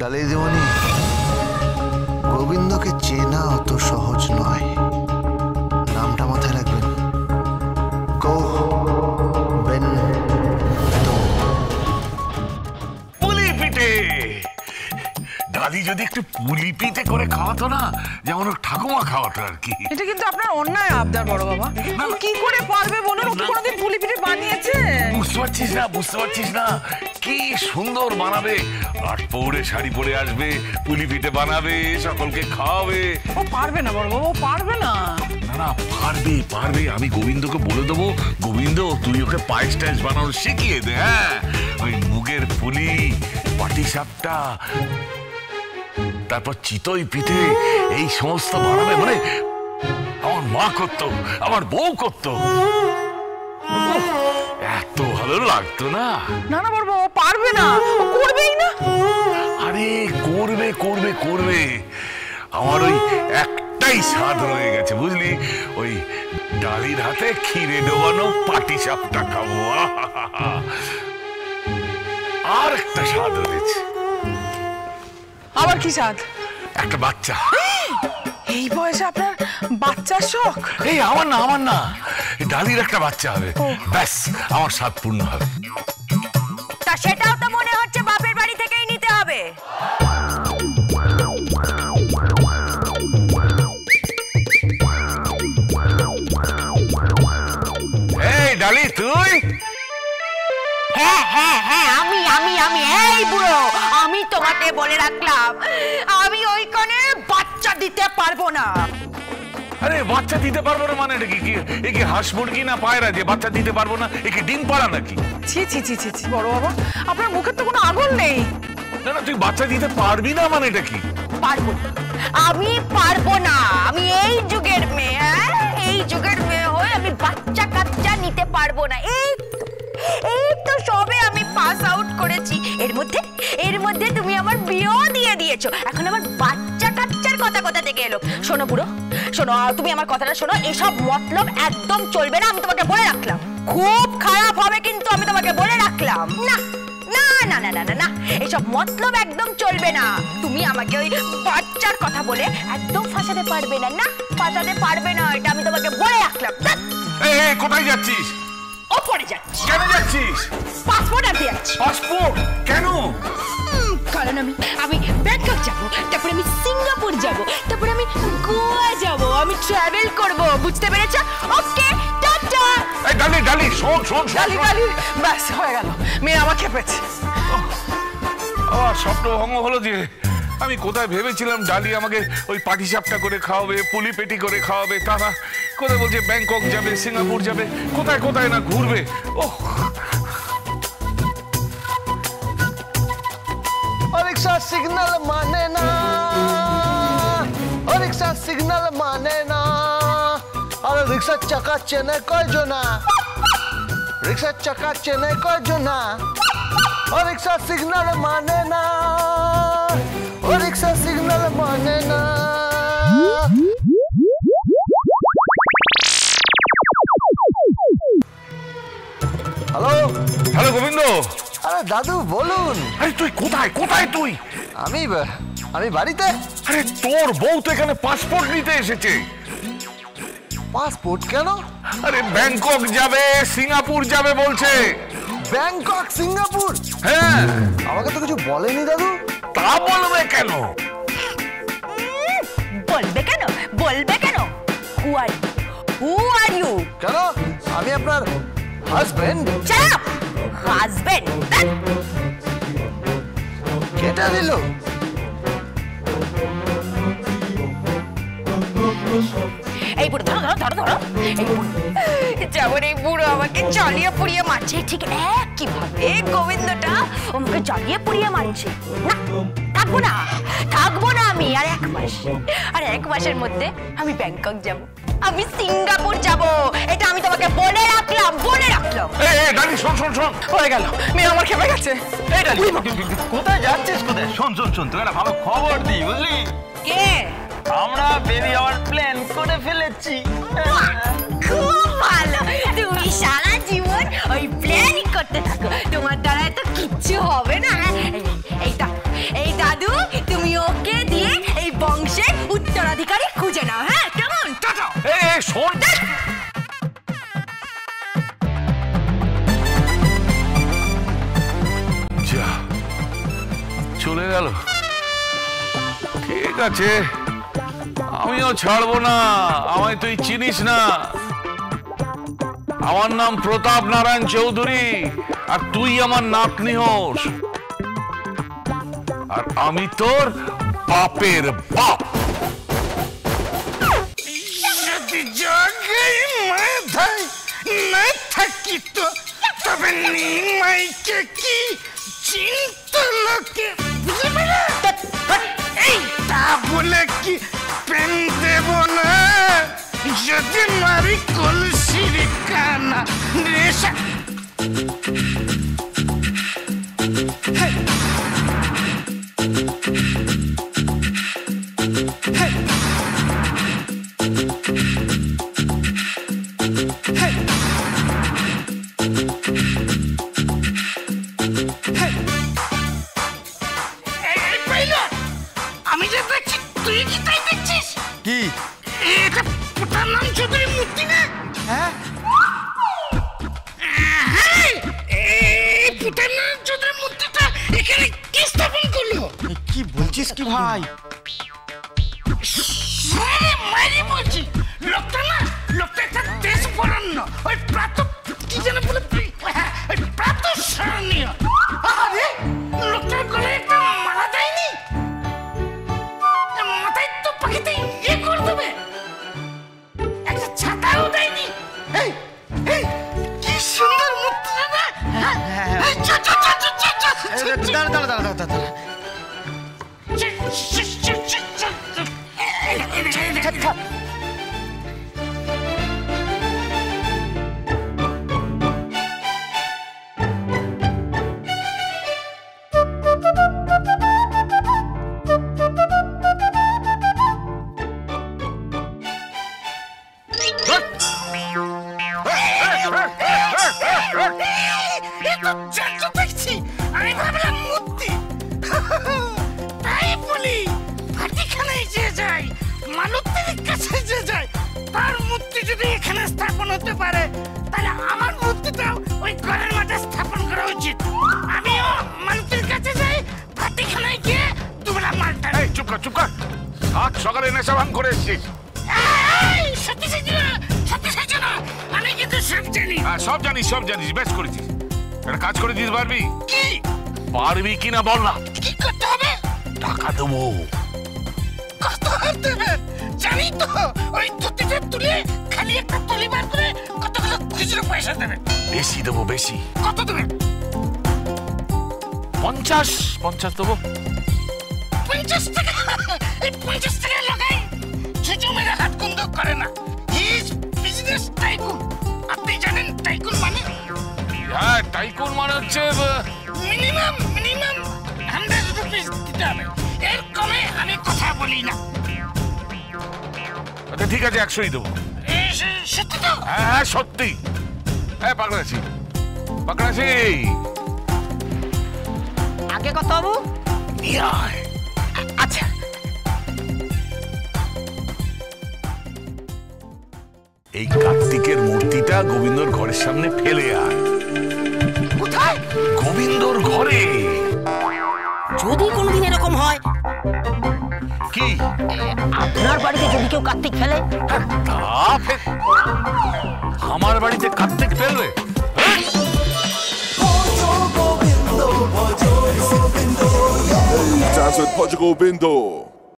ডালি দিদিমণি, গোবিন্দকে চেনা অত সহজ নয়। নামটা মাথায় রাখবেন, পুলি পিঠে। দাদি যদি একটু পুলি পিঠে করে খাওয়াতো না, যেমন ঠাকুমা খাওয়াতো আর কি। এটা কিন্তু আপনার অন্যায় আবদার বড় বাবা। কি করে পারবে বলুন? ও কি কোনোদিন পুলি পিঠে বানিয়েছে? বুঝতে পারছিস না কি সুন্দর বানাবে। আর পরে শাড়ি পরে আসবে, পুলি পিঠে বানাবে, সকলকে খাওয়াবে। ও পারবে না বড় বাবা, ও পারবে না। না পারবে। আমি গোবিন্দকে বলে দেবো, গোবিন্দ তুই ওকে পায়েস টায়েস বানানো শিখিয়ে দে। হ্যাঁ, ওই মুগের পুলি, পাটিসাপটা, তারপর চিতই পিঠে, এই সমস্ত বানাবে। মানে আমার মা করতো, আমার বউ করতো, এত ভালো লাগতো না। না বড় বাবা, ও পারবে না, ও করবেই না। আরে করবে। আমার ওই একটাই স্বাদ রয়ে গেছে বুঝলি, ওই ডালির হাতে ক্ষীরে ডোবানো পাটিসাপটা খাবো। আর একটা স্বাদ রয়েছে। আবার কি স্বাদ? একটা বাচ্চা। এই বয়সে আপনার বাচ্চার শখ? এই আমার না, ডালির একটা বাচ্চা হবে, ব্যাস আমার স্বাদ পূর্ণ হবে। তা সেটাও তো মনে হচ্ছে বাপের বাড়ি থেকেই নিতে হবে। এই ডালি তুই? হ্যাঁ, আমি এই বুড়ো, আমি তোমাকে বলে রাখলাম, আমি ওইখানে বাচ্চা দিতে পারবো না। আরে বাচ্চা দিতে পারবো না মানে কি হাঁস মুরগি না পায়রা যে বাচ্চা দিতে পারবো না? এ কি ডিম পাড়া নাকি? ছি বড় বাবা, আপনার মুখের তো কোনো আগুন নেই। না তুই বাচ্চা দিতে পারবি না মানে এটা কি? আমি পারবো না। আমি এই যুগের মেয়ে, এই যুগের মেয়ে হয়ে আমি বাচ্চা কাচ্চা নিতে পারবো না। এই তো সবে আমি পাস আউট করেছি, এর মধ্যে তুমি আমার বিয়েও দিয়ে দিয়েছো। এখন আমার বাচ্চা কাচ্চার কথা থেকে এলো। শোনো বুড়ো, শোনো, তুমি আমার কথাটা শোনো। এসব মতলব একদম চলবে না, আমি তোমাকে বলে রাখলাম। খুব খারাপ হবে কিন্তু, আমি তোমাকে বলে রাখলাম। না, এসব মতলব একদম চলবে না। তুমি আমাকে ওই বাচ্চার কথা বলে একদম ফাঁসাতে পারবে না। এটা আমি তোমাকে বলে রাখলাম। এই কোথায় যাচ্ছিস? ওপরে যাচ্ছি। কেন যাচ্ছিস? পাসপোর্ট আনতে যাচ্ছি। পাসপোর্ট কেন? কারণ আমি ব্যাংকক যাব, তারপরে আমি সিঙ্গাপুর যাব, তারপরে আমি গোয়া যাব। আমি ট্রাভেল করব, বুঝতে পেরেছো? ওকে, টাটা। এই ডালি শোন। ডালি, ব্যাস হয়ে গেল, মেয়ে আমার খেপেছে। আমার স্বপ্ন ভঙ্গ হলো যে আমি কোথায় ভেবেছিলাম ডালি আমাকে ওই পাটিসাপটা করে খাওয়াবে, পুলি পেটি করে খাওয়াবে, তারা কোথায় বলছে ব্যাংকক যাবে, সিঙ্গাপুর যাবে, কোথায় না ঘুরবে। রিক্সা সিগন্যাল মানে না, রিক্সা সিগন্যাল মানে না। আর রিক্সার চাকা চেনে কয়জনা, রিক্সার চাকা চেনে কয়জনা। রিক্সা সিগন্যাল মানে না, রিক্সা সিগন্যাল মানে না। হ্যালো গোবিন্দ। আরে দাদু বলুন। আরে তুই কোথায় তুই? আমি বাড়িতে। আরে তোর বউ তো এখানে পাসপোর্ট নিতে এসেছে। পাসপোর্ট কেন? আরে ব্যাংকক যাবে, সিঙ্গাপুর যাবে বলছে। Bangkok Singapore? হ্যাঁ। আমাকে তো কিছু বলেনি দাদু। তা বলবে কেন? বলবে কেন? হু আর ইউ? কেন? আমি আপনার হাজবেন্ড। হাজবেন্ড কেটে দিল। এই বুড়ো ধরো। যেমন এই বুড়ো আমাকে জ্বালিয়ে পুড়িয়ে মারছে, ঠিক একইভাবে গোবিন্দটা আমাকে জ্বালিয়ে পুড়িয়ে মারছে। না, থাকবো না আমি আর এক মাসের মধ্যে আমি ব্যাংকক যাব, আমি সিঙ্গাপুর যাব। এটা আমি তোমাকে বলে রাখলাম। ডালি শোন। হয়ে গেল, মেয়ে আমার খেপে গেছে। এই ডালি কোথায় যাচ্ছিস? কোথায়? শোন তোকে একটা ভালো খবর দিই, বুঝলি? কে? আমরা বেবি যাওয়ার প্ল্যান করে ফেলেছি। খুব ভালো, তুমি সারা জীবন ওই প্ল্যানই করতে থাকো, তোমার দ্বারা তো কিচ্ছু হবে না। এই দাদু দাদু তুমি ওকে দিয়ে এই বংশের উত্তরাধিকারী খুঁজে নাও, হ্যাঁ কেমন? এই শোন, যা চলে গেল। ঠিক আছে, আমিও ছাড়বো না। আমায় তুই চিনিস না। আমার নাম প্রতাপ নারায়ণ চৌধুরী, আর তুই আমার নাতনি হোস, আর আমি তোর বাপের বাপ। না থাকি তো তবে নিমাইকে কি চিন্ত লোকে বুঝে পেলে? এই তা বলে কি পেন দেব না? যদি মারি কলসির কানা রেশা। আমি যে দেখছি তুই কি তাই দেখছিস? কি এটা পুতার নাম চৌধুরী মূর্তি না? হ্যাঁ এই পুতার নাম চৌধুরী মূর্তিটা এখানে কে স্থাপন করলো? কি বলছিস কি ভাই? মারি বলছি, লোকটা না, লোকটা একটা দেশ বরণ্য, ওই প্রাত কি যেন বলে, ওই প্রাত স্মরণীয়। আরে লোকটার গলায় একটা মালা দেয়নি? মাথায় তো পাখিতে ইয়ে করে দেবে, একটা ছাতাও দেয়নি। এই এই কি সুন্দর মূর্তিটা না? দাঁড়া দেখছি, আমি ভাবলাম মূর্তি। তাই বলি ভাটিখানায় যে যায়, মালতীর কাছে যে যায়, তার মূর্তি যদি এখানে স্থাপন হতে পারে, তাহলে আমার মূর্তিটাও ওই ঘরের মাঝে স্থাপন করা উচিত। আমিও মালতীর কাছে যাই, ভাটিখানায় গিয়ে দুবেলা মালটা। এই চুপ কর, চুপ কর। আজ সকালে নেশা ভাঙ করে এসছিস। সত্যি সাইজ না, আমি কিন্তু সব জানি। সব জানিস, সব জানিস, বেশ করেছিস। একটা কাজ করে দিতে পারবি? কি পারবি কিনা বল না। কি করতে হবে? টাকা দেবো। কত আর দেবেন? জানি তো, ওই ধুতিটা তুলে খালি একটা তলি বার করে কতগুলো খুচরো পয়সা দেবেন। বেশি দেবো, বেশি। কত দেবেন? 50 দেবো। 50 টাকা? এই 50 টাকা লাগাই ছুঁচো মেরে হাত কুন্দক করে না। His business tycoon. আপনি জানেন টাইকুন মানে? হ্যাঁ, টাইকুন মানে হচ্ছে মিনিমাম 100 রুপিস দিতে হবে, এর কমে আমি কথা বলি না। আচ্ছা ঠিক আছে, 100ই দেবো। সত্যি তো? হ্যাঁ সত্যি। হ্যাঁ পাকড়াছি। আগে কথা বাবু। আচ্ছা এই কার্তিকের মূর্তিটা গোবিন্দর ঘরের সামনে ফেলে আয়। কোথায়? গোবিন্দর ঘরে। যদি কোনোদিন এরকম হয়, কি আপনার বাড়িতে যদি কেউ কার্তিক ফেলে, আমার বাড়িতে কার্তিক ফেলবে? Dance with Portugal Bindo.